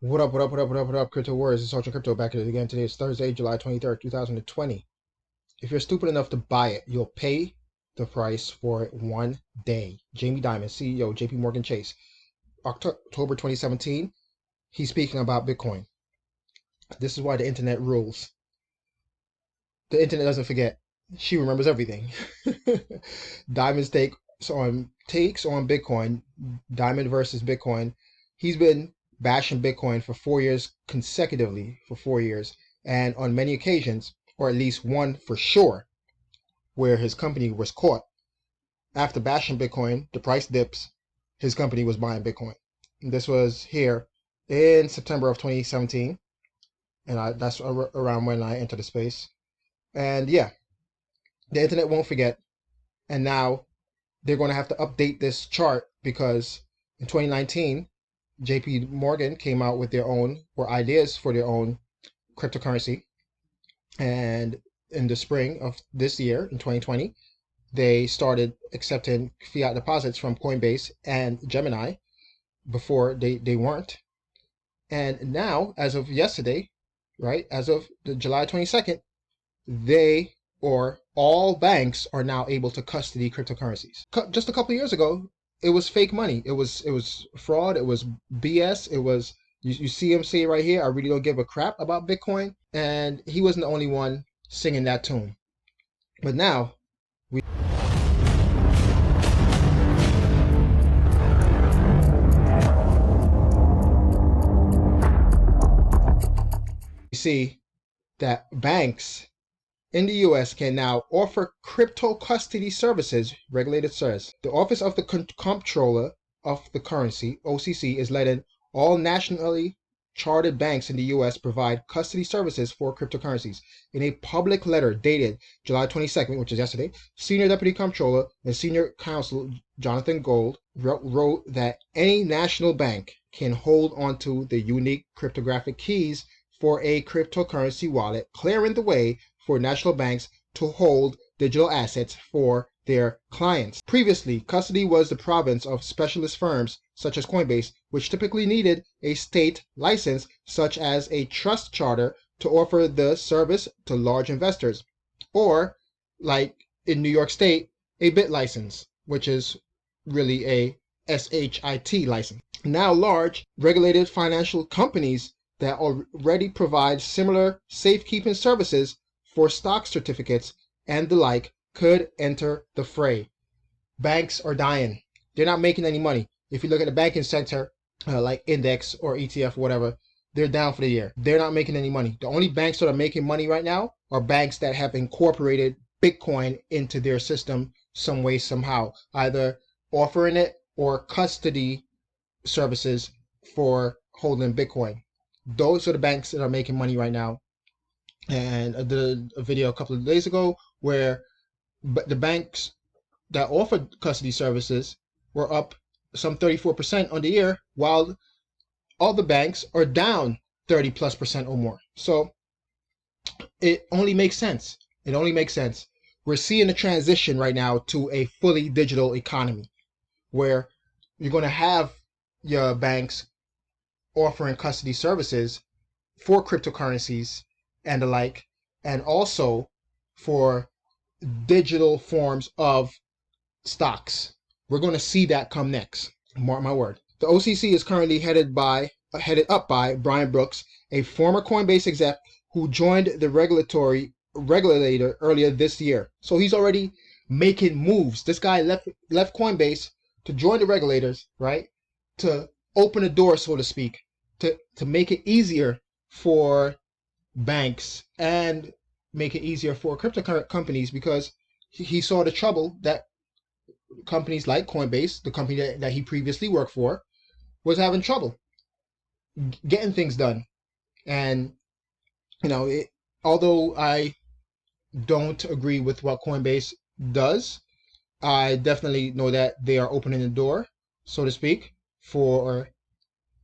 What up, what up, what up, what up, what up, Crypto Warriors? It's Ultra Crypto back at it again. Today is Thursday, July 23rd, 2020. If you're stupid enough to buy it, you'll pay the price for it one day. Jamie Dimon, CEO, JP Morgan Chase, October 2017, he's speaking about Bitcoin. This is why the internet rules. The internet doesn't forget. She remembers everything. Dimon's takes on Bitcoin, Diamond versus Bitcoin. He's been bashing Bitcoin for 4 years consecutively, for 4 years, and on many occasions, or at least one for sure, where his company was caught. After bashing Bitcoin, the price dips, his company was buying Bitcoin. And this was here in September of 2017, and that's around when I entered the space. And yeah, the internet won't forget. And now they're going to have to update this chart because in 2019, JP Morgan came out with their own, or ideas for their own cryptocurrency. And in the spring of this year, in 2020, they started accepting fiat deposits from Coinbase and Gemini. Before they weren't. And now, as of yesterday, right, as of the July 22nd, all banks are now able to custody cryptocurrencies. Just a couple of years ago, it was fake money. It was fraud. It was BS. It was, you see him say right here, I really don't give a crap about Bitcoin. And he wasn't the only one singing that tune. But now, we see that banks in the U.S. can now offer crypto custody services, regulated service. The Office of the Comptroller of the Currency, OCC, is letting all nationally chartered banks in the U.S. provide custody services for cryptocurrencies. In a public letter dated July 22nd, which is yesterday, Senior Deputy Comptroller and Senior Counsel Jonathan Gold wrote that any national bank can hold onto the unique cryptographic keys for a cryptocurrency wallet, clearing the way for national banks to hold digital assets for their clients. Previously, custody was the province of specialist firms such as Coinbase, which typically needed a state license such as a trust charter to offer the service to large investors, or like in New York State, a BIT license, which is really a SHIT license. Now large regulated financial companies that already provide similar safekeeping services for stock certificates and the like could enter the fray. Banks are dying. They're not making any money. If you look at the banking sector, like index or ETF, whatever, they're down for the year. They're not making any money. The only banks that are making money right now are banks that have incorporated Bitcoin into their system some way, somehow, either offering it or custody services for holding Bitcoin. Those are the banks that are making money right now. And I did a video a couple of days ago where the banks that offered custody services were up some 34% on the year, while all the banks are down 30+% or more. So it only makes sense. It only makes sense. We're seeing a transition right now to a fully digital economy where you're going to have your banks offering custody services for cryptocurrencies and the like, and also for digital forms of stocks. We're going to see that come next. Mark my word. The OCC is currently headed up by Brian Brooks, a former Coinbase exec who joined the regulator earlier this year. So he's already making moves. This guy left Coinbase to join the regulators, right? To open the door, so to speak, to make it easier for banks and make it easier for crypto companies, because he saw the trouble that companies like Coinbase, the company that he previously worked for, was having trouble getting things done. And although I don't agree with what Coinbase does, I definitely know that they are opening the door, so to speak, for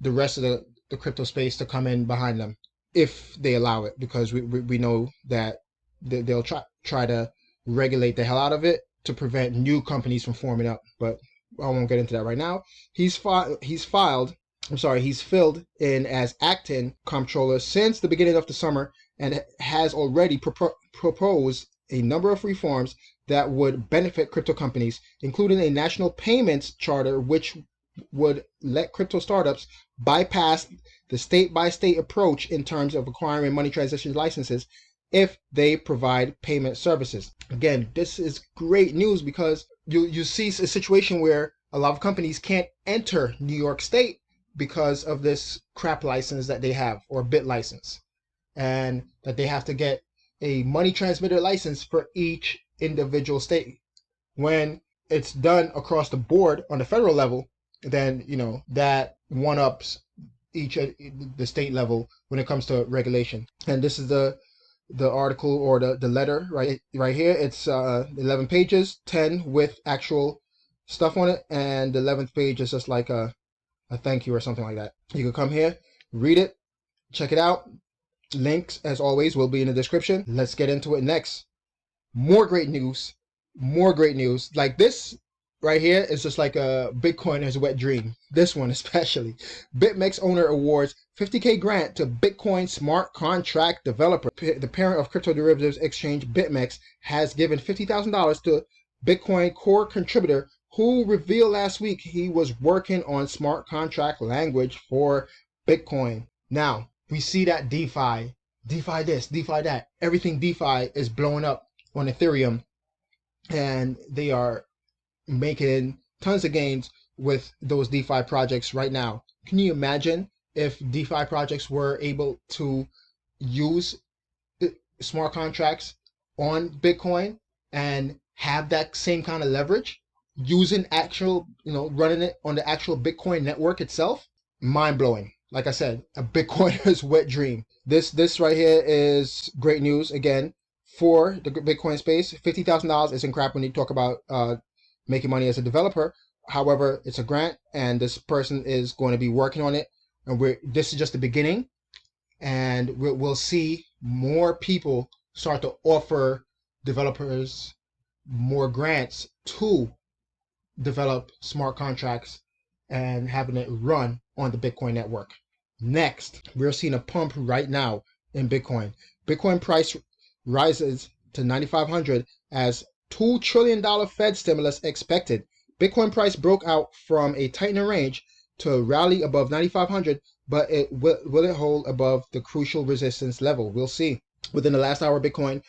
the rest of the crypto space to come in behind them, if they allow it, because we know that they'll try to regulate the hell out of it to prevent new companies from forming up. But I won't get into that right now. He's filed he's filled in as acting comptroller since the beginning of the summer and has already proposed a number of reforms that would benefit crypto companies, including a national payments charter which would let crypto startups bypass the state-by-state approach in terms of acquiring money transaction licenses if they provide payment services. Again, this is great news because you see a situation where a lot of companies can't enter New York State because of this crap license that they have, or bit license, and that they have to get a money transmitter license for each individual state. When it's done across the board on the federal level, then that one-ups the state level when it comes to regulation. And this is the article, or the letter right here. It's 11 pages, 10 with actual stuff on it, and the 11th page is just like a thank you or something like that. You can come here, read it, check it out. Links, as always, will be in the description. Let's get into it next. More great news. Like this right here is just like a Bitcoiner's wet dream. This one especially. BitMEX owner awards 50K grant to Bitcoin smart contract developer. The parent of crypto derivatives exchange BitMEX has given $50,000 to Bitcoin core contributor who revealed last week he was working on smart contract language for Bitcoin. Now, we see that DeFi this, DeFi that, everything DeFi is blowing up on Ethereum, and they are making tons of gains with those DeFi projects right now. Can you imagine if DeFi projects were able to use smart contracts on Bitcoin and have that same kind of leverage using actual, running it on the actual Bitcoin network itself? Mind-blowing. Like I said, a Bitcoiner's wet dream. This right here is great news again for the Bitcoin space. $50,000 isn't crap when you talk about making money as a developer. However, it's a grant, and this person is going to be working on it. And this is just the beginning, and we'll see more people start to offer developers more grants to develop smart contracts and having it run on the Bitcoin network. Next, we're seeing a pump right now in Bitcoin. Bitcoin price rises to 9,500 as $2 trillion Fed stimulus expected. Bitcoin price broke out from a tightening range to rally above 9,500, but will it hold above the crucial resistance level? We'll see. Within the last hour, Bitcoin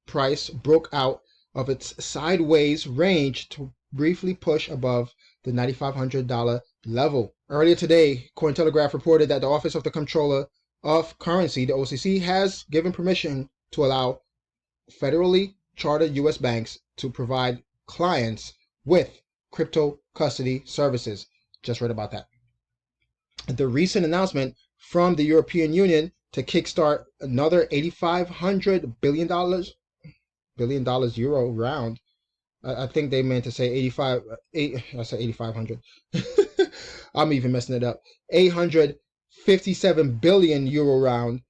price broke out of its sideways range to briefly push above the $9,500 level. Earlier today, Cointelegraph reported that the Office of the Comptroller of Currency, the OCC, has given permission to allow federally chartered U.S. banks to provide clients with crypto custody services. Just read about that. The recent announcement from the European Union to kickstart another $8,500 billion euro round. I think they meant to say 8,500. I'm even messing it up. 857 billion euro round.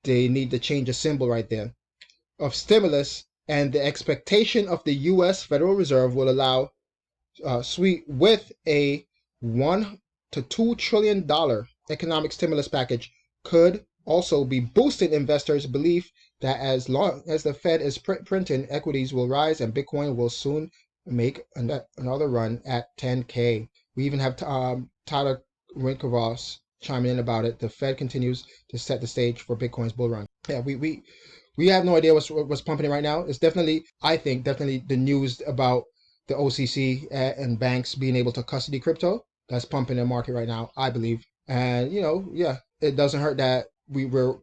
They need to change a symbol right there. Of stimulus, and the expectation of the U.S. Federal Reserve will allow suite with a $1 to $2 trillion economic stimulus package could also be boosting investors' belief that as long as the Fed is printing, equities will rise and Bitcoin will soon make another run at 10K. We even have Tyler Winklevoss chiming in about it. The Fed continues to set the stage for Bitcoin's bull run. Yeah, we have no idea what's pumping it right now. It's definitely the news about the OCC and banks being able to custody crypto that's pumping the market right now, I believe. And it doesn't hurt that we're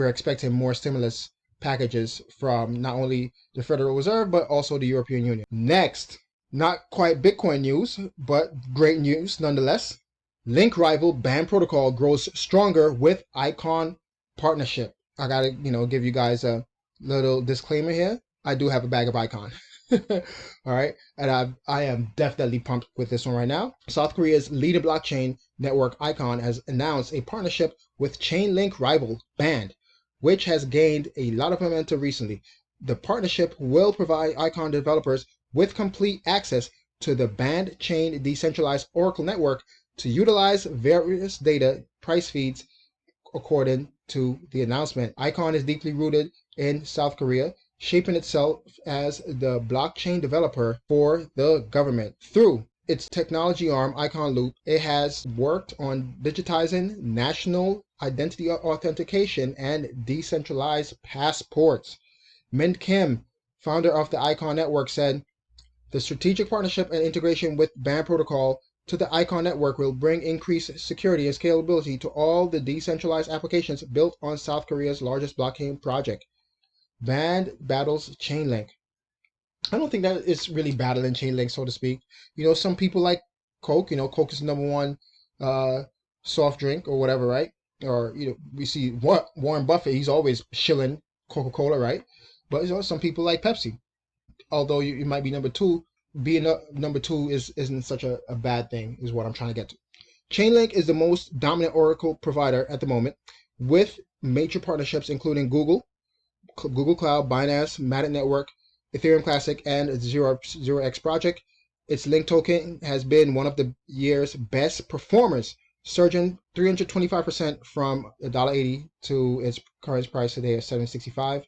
expecting more stimulus packages from not only the Federal Reserve but also the European Union. Next, not quite Bitcoin news, but great news nonetheless. Link rival band protocol grows stronger with Icon partnership. I gotta give you guys a little disclaimer here. I do have a bag of Icon. All right, and I am definitely pumped with this one right now. South Korea's leading blockchain network Icon has announced a partnership with Chainlink rival Band, which has gained a lot of momentum recently. The partnership will provide Icon developers with complete access to the Band chain decentralized Oracle network to utilize various data price feeds. According to the announcement, Icon is deeply rooted in South Korea, shaping itself as the blockchain developer for the government. Through its technology arm, Icon Loop, it has worked on digitizing national identity authentication and decentralized passports. Min Kim, founder of the Icon Network, said, "The strategic partnership and integration with BAN protocol to the Icon network will bring increased security and scalability to all the decentralized applications built on South Korea's largest blockchain project." BAN battles Chainlink. I don't think that it's really battling Chainlink, so to speak. Some people like Coke. Coke is the number one soft drink or whatever, right? Or we see what Warren Buffett. He's always shilling Coca-Cola, right? But some people like Pepsi. Although you might be number two, being number two isn't such a bad thing, is what I'm trying to get to. Chainlink is the most dominant Oracle provider at the moment, with major partnerships including Google Cloud, Binance, Matic Network, Ethereum Classic, and Zero X project. Its Link token has been one of the year's best performers, surging 325% from $1.80 to its current price today of $7.65.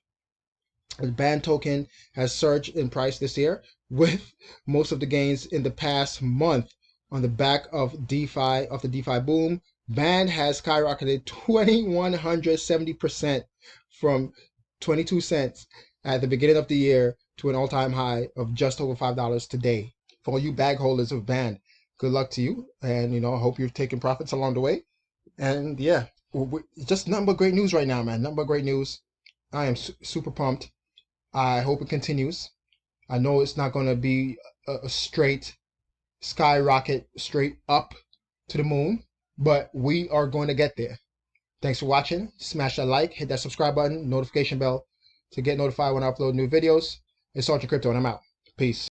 The BAN token has surged in price this year, with most of the gains in the past month on the back of the DeFi boom. BAN has skyrocketed 2,170% from 22 cents at the beginning of the year to an all-time high of just over $5 today. For all you bag holders of BAN, good luck to you, and I hope you're taking profits along the way. And yeah, just nothing but great news right now, man. Nothing but great news. I am super pumped. I hope it continues. I know it's not going to be a straight skyrocket straight up to the moon, but we are going to get there. Thanks for watching. Smash that like, hit that subscribe button, notification bell to get notified when I upload new videos. It's Sergeant Crypto, and I'm out. Peace.